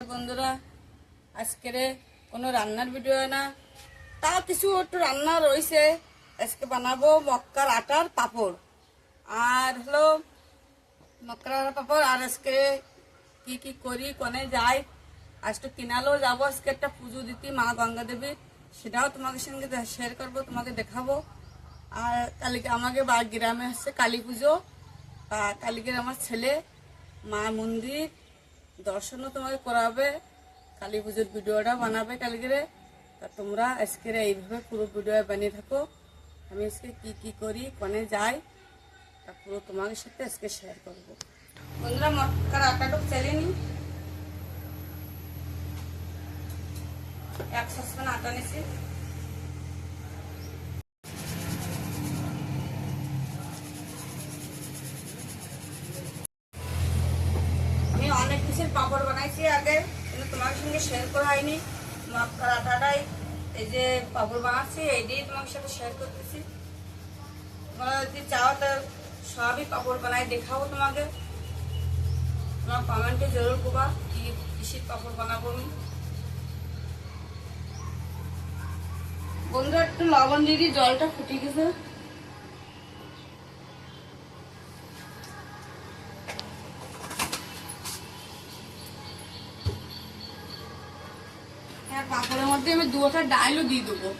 বন্ধুরা, আজকের কোনো রান্নার ভিডিও না, তাও কিছু একটু রান্না রয়েছে। আজকে বানাবো মক্কার আটার পাপড় আর হলো মক্কার আটার পাপড়। আর আজকে কি কি করি, কোনে যাই, আজ তো কিনালেও যাবো। আজকে একটা পুজো দিতে মা গঙ্গা দেবীর, সেটাও তোমাদের সঙ্গে শেয়ার করবো, তোমাকে দেখাবো। আর কালকে আমাকে গ্রামে হচ্ছে কালী পুজো, কালকে আমার ছেলে মা মন্দির দর্শনও তোমাকে করাবে, কালী পুজোর ভিডিওটা বানাবে কালকে। তা তোমরা আজকে এইভাবে পুরো ভিডিও বানিয়ে থাকো। আমি আজকে কি কি করি, কোনে যাই, তা পুরো তোমাদের সাথে আজকে শেয়ার করবো। বন্ধুরা, মক্কার আটাটুক চালিয়ে নি, 1 সসপ্যান আটা নিছি। আমি অনেক কিছুর পাপড় বানাইছি আগে, কিন্তু তোমার সঙ্গে শেয়ার করা হয়নি। মক্কার আটাটাই এই যে পাপড় বানাচ্ছি, এই দিয়ে তোমার সাথে শেয়ার করতেছি। তোমরা যদি চাও তো সবই পাপড় বানাই দেখাবো তোমাকে। তোমার কমেন্টে জরুর করবা কি কিসের পাপড় বানাবো আমি। বন্ধুরা, একটু লবণ দিয়ে দিই, জলটা ফুটে গেছে। পাপড়ের মধ্যে আমি 2টা ডালও দিয়ে দেবো।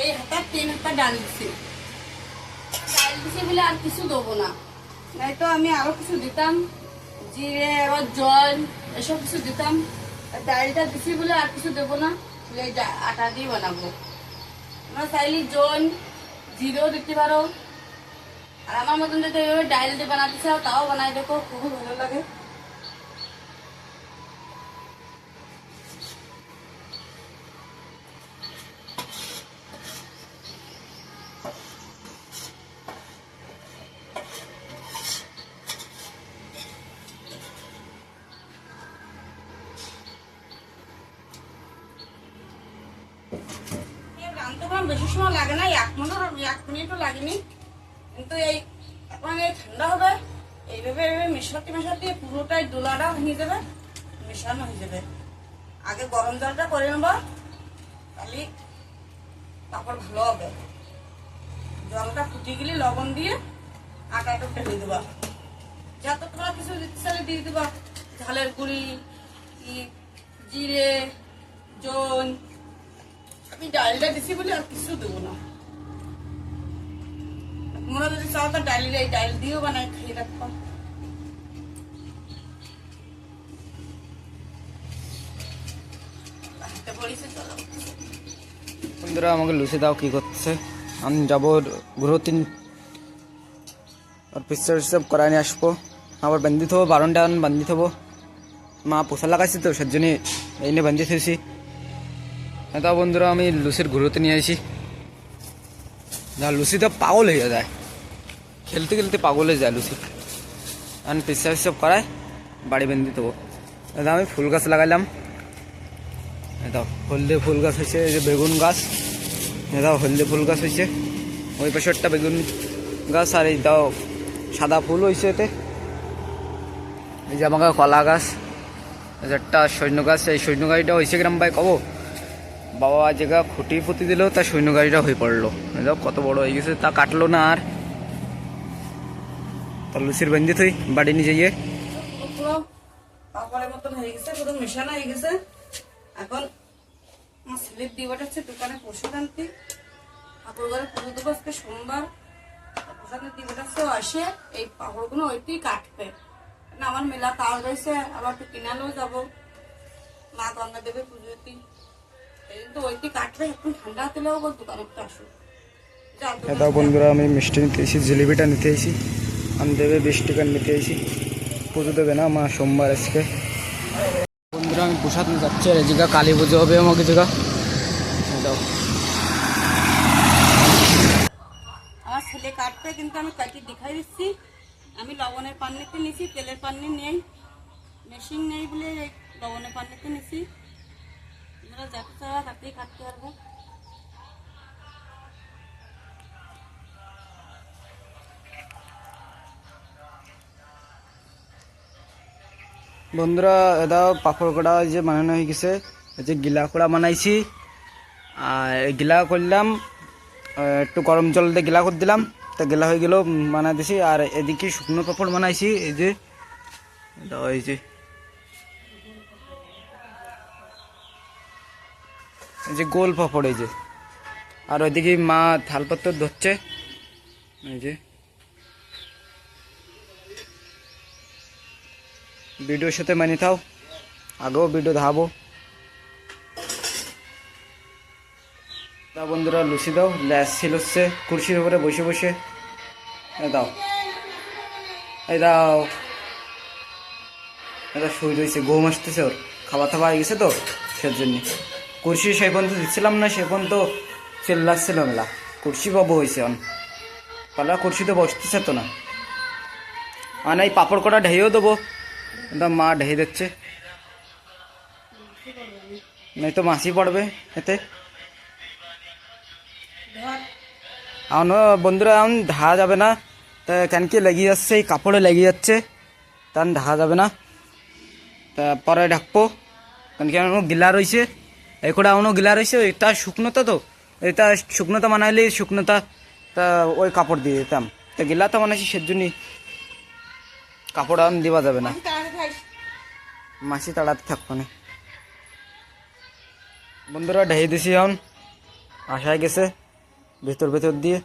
এই হাতা 3 হাতা ডাল দিচ্ছি বলে আর কিছু দেবো না, নাই তো আমি আরো কিছু দিতাম, জিরে আবার জল এসব কিছু দিতাম। ডালটা দিচ্ছি বলে আর কিছু দেবো না, এই আটা দিয়ে বানাবো। তোমরা চাইলে জল জিরেও দিতে পারো, আর আমার মতন যদি এইভাবে ডাল দিয়ে বানাতে চাও তাও বানাই দেখো, খুবই ভালো লাগে। বেশি সময় লাগে না, 1 মিনিটও লাগেনি, কিন্তু এই এখন এই ঠান্ডা হবে, এইভাবে মেশাতে পুরোটাই দোলাটা হয়ে যাবে, মেশানো হয়ে যাবে। আগে গরম জলটা করে নেবো, তাহলে পাপড় ভালো হবে। জলটা ফুটে গেলে লবণ দিয়ে আটাটা ঢেলে দেবা। যত তোমরা কিছু দিতে চাইলে দিয়ে দেবা, ঝালের গুঁড়ি, জিরে, জল। আমি ডালটা দিছি বলে আর কিছু দেবো না। তোমরা যদি চাও তো এই ডাল দিয়েও বানাই খেয়ে রাখবো। বন্ধুরা, আমাকে লুচি দাও, কি করছে? আমি যাবো ঘুরোতিন আর পিকচার সব করাই নিয়ে আসবো, আবার বান্ধি থবো, 12টা বান্ধি থবো। মা পোষা লাগাইছি তো সেই জন্য এই নিয়ে বান্ধি থেছি। তা বন্ধুরা, আমি লুচির ঘুরোতে নিয়ে আসি। যা লুচি তো পাগল হয়ে যায়, খেলতে খেলতে পাগল হয়ে যায় লুচি। আমি পিকচার সব করাই বাড়ি বান্ধি দেবো। দাদা, আমি ফুল গাছ লাগাইলাম। এটা হলদে ফুল গাছ হয়েছে, এই যে বেগুন গাছ, এটাও হলদে ফুল গাছ হয়েছে। ওই পাশে একটা বেগুন গাছ, আর এই দাও সাদা ফুল হয়েছে এতে। এই যে আমাকে কলা গাছ, একটা সৈন্য গাছ, এই সৈন্য গাড়িটা হয়েছে গ্রাম ভাই কব বাবা জায়গা খুঁটি পুঁতি দিল, তা সৈন্য গাড়িটা হয়ে পড়লো। যাও কত বড় হয়ে গেছে, তা কাটলো না আর। তা লুচির বান্ধি থই বাড়ি নিয়ে যাইয়ে। পাপড়ের মতন হয়ে গেছে, পুরো মেশানো হয়ে গেছে। এখন আমার ছেলের দিবাটা হচ্ছে দোকানে প্রসাদ আনতে, ঠাকুর ঘরে পুজো দেবো আজকে সোমবার। প্রসাদের দিবাটা হচ্ছে আসে এই পাপড়গুলো ওইটাই কাটবে না, আমার মেলা কাজ রয়েছে, আবার একটু কিনালেও যাবো মা গঙ্গা দেবে পুজোতে, কিন্তু ওইটি কাটবে। এখন ঠান্ডা হতেলেও দোকানে একটু আসো। এটা বন্ধুরা, আমি মিষ্টি নিতে এসেছি, জিলিপিটা নিতে এসেছি। আমি দেবে 20 টাকা নিতে এসেছি, পুজো দেবে না মা সোমবার আজকে। বন্ধুরা, আমি প্রসাদ নিয়ে যাচ্ছি, আর এই জায়গা কালী পুজো হবে আমাকে জায়গা। আমার ছেলে কাটবে, কিন্তু আমি কাটি দেখাই দিচ্ছি। লবণের পানিতে নিছি, তেলের পানি নেই, মেশিন নেই বলে এই লবণের পানিতে নিছি। তোমরা যাকে চাওয়া তাকেই কাটতে পারবো। বন্ধুরা এটা পাপড় কড়া যে বানানো হয়ে গেছে, এই যে গিলা কড়া বানাইছি। আর এই গিলা করলাম, একটু গরম জল দিয়ে গিলা করে দিলাম, তা গিলা হয়ে গেল বানা দিছি। আর এদিকে শুকনো পাপড় বানাইছি, এই যে এটা এই যে গোল পাপড় এই যে। আর ওইদিকে মা থালপত্র ধরছে, এই যে। ভিডিওর সাথে মানি থাও, আগেও ভিডিও দেখাবো। তা বন্ধুরা লুচি দাও, ল্যাস ছিল হচ্ছে কুর্সির উপরে বসে বসে। এই দাও, এই দাও, এটা শুয়ে রয়েছে, ঘুম আসতেছে ওর, খাবার খাওয়া হয়ে গেছে তো সেজন্য। কুর্সি সে পর্যন্ত দিচ্ছিলাম না, সে পর্যন্ত চিল্লাচ্ছিল মেলা। কুর্সি পাবো হয়েছে অন পালা, কুর্সিতে বসতেছে তো না। মানে এই পাপড় কটা ঢেয়েও দেবো, এটা মা ঢেয়ে দিচ্ছে, নাই তো মাছি পড়বে এতে। এখন বন্ধুরা এখন ঢাকা যাবে না, তা কেন কি লেগে যাচ্ছে, এই কাপড়ে লেগে যাচ্ছে, তখন ঢাকা যাবে না। তা পরে ঢাকবো, কারণ কি এখনো গিলা রয়েছে, এই কটা এখনো গিলা রয়েছে। এটা শুকনোতা তো, এটা শুকনোতা বানাইলে শুকনোতা, তা ওই কাপড় দিয়ে দিতাম। তা গিলাটা বানাইছি সেজন্যই, কাপড় এখন দেওয়া যাবে না, মাছি তাড়াতে থাকবো না। বন্ধুরা ঢেয়ে দিছি, এখন আশায় গেছে ভেতর ভেতর দিয়ে,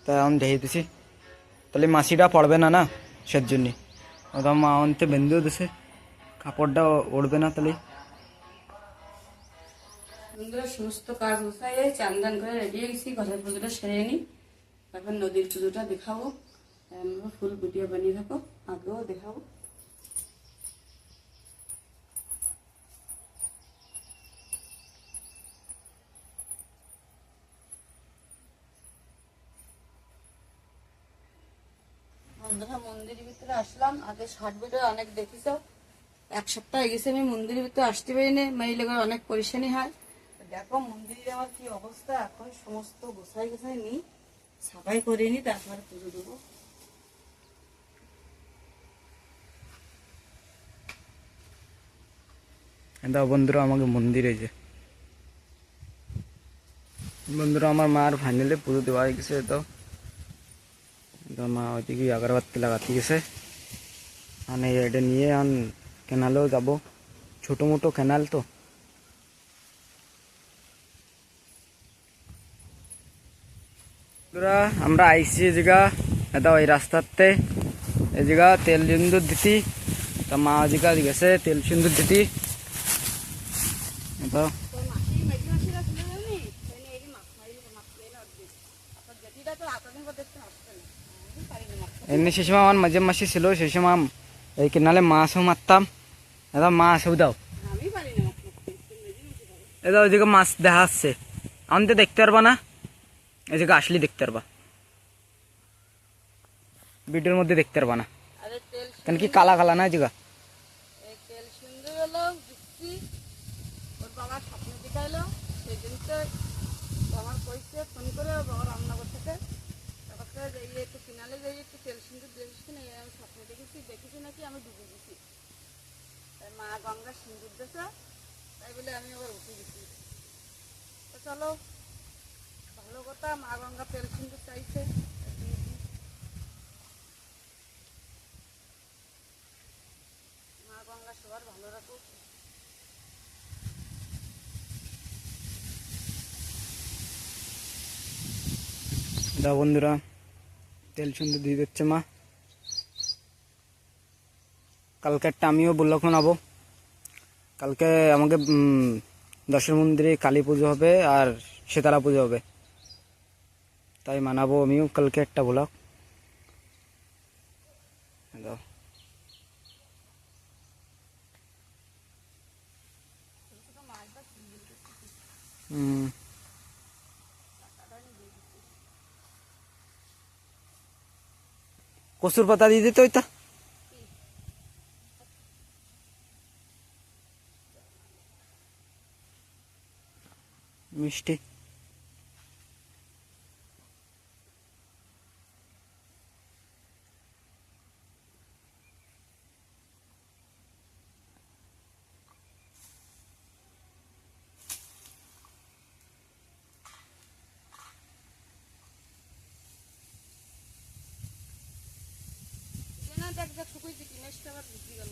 তাই এখন ঢেয়ে দিছি, তাহলে মাছিটা পড়বে না, না সেজন্যই। ওটা মা অন্তে বেঁধেও দিছে, কাপড়টা উড়বে না তাহলে। বন্ধুরা সমস্ত কাজ গুছাইয়ে চান করে রেডি হয়ে গেছি, ঘরের পুজোটা সেরে নিই, এখন নদীর পুজোটা দেখাবো। আমরা ফুল ভিডিও বানিয়ে থাকো, আগেও দেখাবো। বন্ধুরা মন্দিরের ভিতরে আসলাম, আগে শর্ট ভিডিও অনেক দেখিস, 1 সপ্তাহ হয়ে গেছে আমি মন্দিরের ভিতরে আসতে পারিনি, মেয়ে অনেক পরিশানি হয়। দেখো মন্দিরে আমার কি অবস্থা, এখন সমস্ত গোছাই গোছাই নি, সাফাই করে নি, তারপরে পুজো দেবো। এটা বন্ধুরা আমাকে মন্দিরে যে বন্ধুরা আমার মার ফাইনালি পুজো দেওয়া হয়ে গেছে। তো মা ওইদিকে আগরবাতি লাগাতে গেছে, মানে এটা নিয়ে আন কেনালেও যাব, ছোটো মোটো কেনাল তো। আমরা আইসি এই জায়গা, এটা ওই রাস্তাতে এই জায়গা তেল সিন্দুর দিতি, তা মা ওই জায়গা গেছে তেল সিন্দুর দিতি। এটা এমনি সে সময় আমার মাঝে মাসি ছিল, সেই সময় এই কেনালে মাছও মারতাম, এটা মাছও দাও, এটা ওই জায়গায় মাছ দেখা যাচ্ছে, আমি তো দেখতে পারবা না, এই জায়গায় আসলে দেখতে পারবা, ভিডিওর মধ্যে দেখতে পারবা না, কেন কি কালা কালা না জায়গা। তেল সিন্দুর হলো দিচ্ছি, ওর বাবা স্বপ্ন দেখাইলো, সেই দিনটা আমার কইছে ফোন করে, বাবা রান্নাঘর থেকে তারপর যাইয়ে একটু কিনালে যাইয়ে একটু তেল সিন্দুর দিয়ে দিচ্ছি না, আমি স্বপ্ন দেখেছি নাকি আমি ডুবে গেছি, তাই মা গঙ্গা সিন্দুর দিয়েছে, তাই বলে আমি আবার উঠে গেছি। তো চলো ভালো কথা, মা গঙ্গা তেল সিন্দুর চাইছে, মা গঙ্গা সবার ভালো রাখুক। দা বন্ধুরা তেল সুন্দর দিয়ে দিচ্ছে মা, কালকে একটা আমিও বললাম আবো, কালকে আমাকে দশের মন্দিরে কালী পুজো হবে আর শীতলা পুজো হবে, তাই মানাবো আমিও কালকে একটা ব্লগ। কচুর পাতা দিয়ে দিতে ওইটা। মিষ্টি। না দেখ দেখ শুকুইছে কি মেশটা আবার ভিজে গেল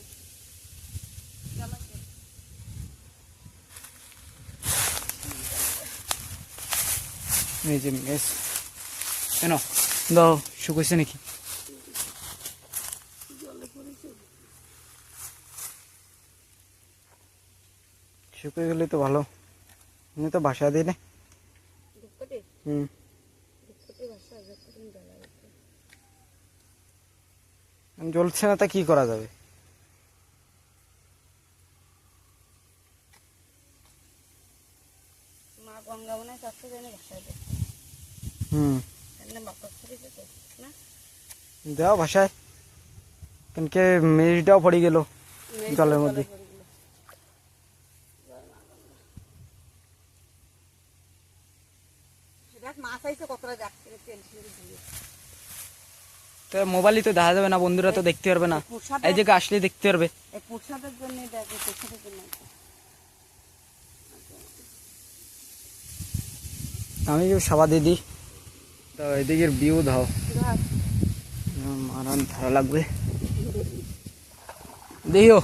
জ্বালাচ্ছে। এই যে মেস কেন দাও শুকাইছে নাকি? শুকিয়ে গেলে তো ভালো, আমি তো বাসা দিই না। হুম জ্বলছে না তা কি করা যাবে? মা গঙ্গা মনে চাচ্ছে জানি ভাষায় দেয় হুম বাপা ছড়িয়েছে তো না দাও ভাষায়, কেনকে মেজটাও পড়ে গেল জলের মধ্যে। দেখ মাছ আইছে কতটা যাচ্ছে টেনশন দিয়ে তো মোবাইলই তো দেখা যাবে না, বন্ধুরা তো দেখতে পারবে না, এই জায়গায় আসলে দেখতে পারবে। এই প্রসাদের জন্য দেখ এই প্রসাদের জন্য আমি সাবা দিয়ে দিই। তো এদিকের ভিউ দাও, ধর আরাম ভালো লাগবে দিও।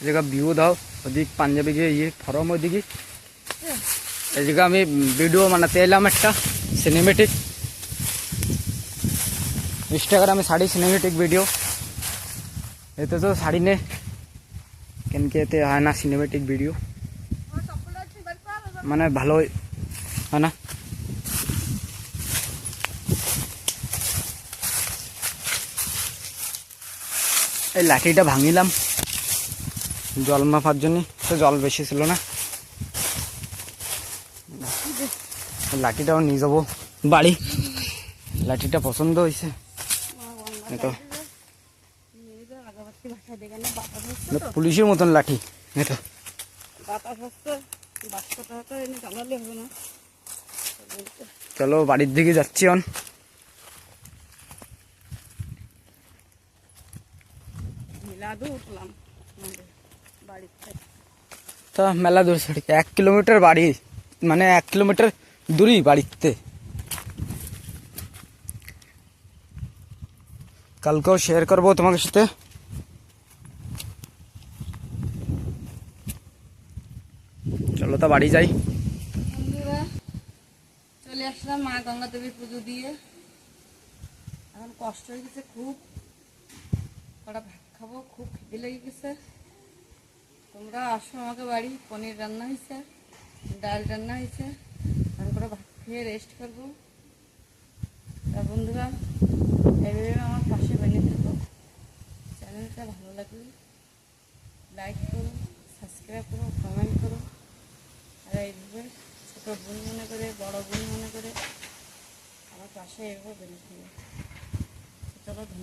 জায়গা ভিউ দাও, ওদিক পাঞ্জাবি গিয়ে ইয়ে ফরম ওদিকে। এই জায়গা আমি ভিডিও বানাতে এলাম একটা সিনেমেটিক, ইনস্টাগ্রামে ছাড়ি সিনেমেটিক ভিডিও। এতে তো ছাড়ি নে কেনকে এতে হয় না সিনেমেটিক ভিডিও, মানে ভালো হয় না। এই লাঠিটা ভাঙিলাম জল মাপার জন্য, তো জল বেশি ছিল না, লাঠিটাও নিয়ে যাবো বাড়ি। লাঠিটা পছন্দ হয়েছে তো, পুলিশের মতন লাঠি তো। চলো বাড়ির দিকে যাচ্ছি অন। তা মেলা দূর ছাড়ি 1 কিলোমিটার বাড়ি, মানে 1 কিলোমিটার দূরই বাড়িতে। কালকেও শেয়ার করবো তোমাদের সাথে। চলো তো বাড়ি যাই। বন্ধুরা চলে আসলাম মা গঙ্গা দেবীর পুজো দিয়ে, এখন কষ্ট হয়ে গেছে খুব, কটা ভাত খাবো, খুব খিদে লেগে গেছে। তোমরা আসো আমাকে বাড়ি, পনির রান্না হয়েছে, ডাল রান্না হয়েছে, এখন করে ভাত খেয়ে রেস্ট করবো। তা বন্ধুরা এইভাবে আমার পাশে বেরিয়ে থাকো, চ্যানেলটা ভালো লাগলে লাইক করো, সাবস্ক্রাইব করো, কমেন্ট করো, আর এইভাবে ছোটো বোন মনে করে, বড় বোন মনে করে আমার পাশে এভাবে বেরিয়ে থাকো। চলো।